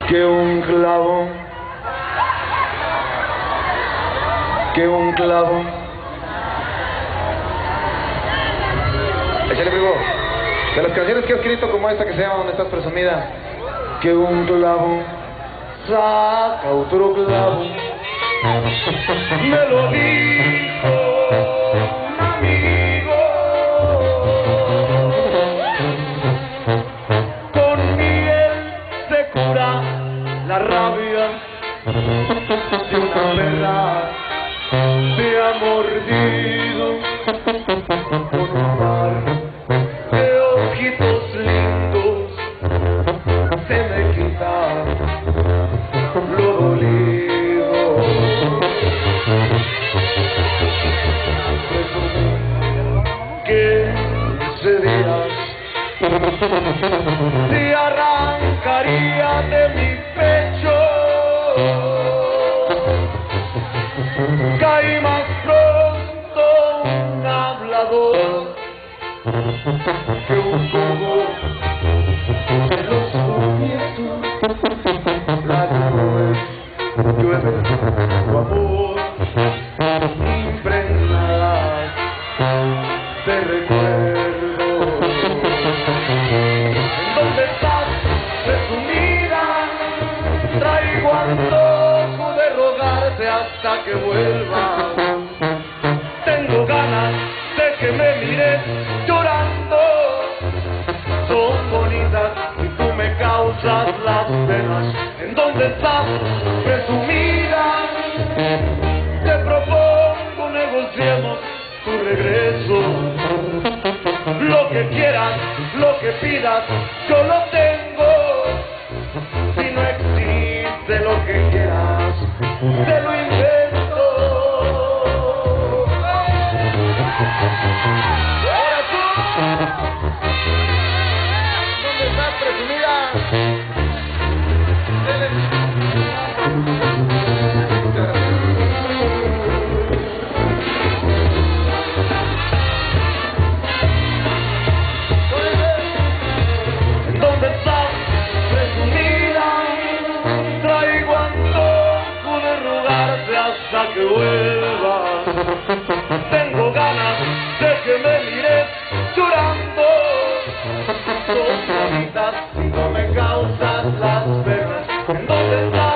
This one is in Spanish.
que un clavo, que un clavo. Échale, primo. De las canciones que he escrito como esta que se llama ¿Dónde estás presumida? Que un clavo saca otro clavo. Me lo dijo un amigo. Con miel se cura la rabia de una perra te ha mordido con un par de ojitos lindos. Se me quita lo dolido. Que ese día te arrancaría de mi pecho. Caí más pronto un hablador que un cobo de los cubiertos. Las nubes llueven tu amor, impregnadas de recuerdo. ¿Dónde estás, presumida? Traigo antojo de rogarte hasta que vuelvas. Tengo ganas de que me mires llorando. Son bonitas y tú me causas las penas. ¿En dónde estás, presumida? Te propongo negociemos tu regreso. Lo que quieras, lo que pidas, yo lo tengo. Si no existe lo que quieras, te lo invento. Ahora tú, ¿dónde estás, presumida? ¿Dónde estás, presumida? Traigo antojo de rogarte hasta que vuelvas. Tengo ganas de que me mires llorando. Son bonitas y no me causas las penas. ¿En dónde estás?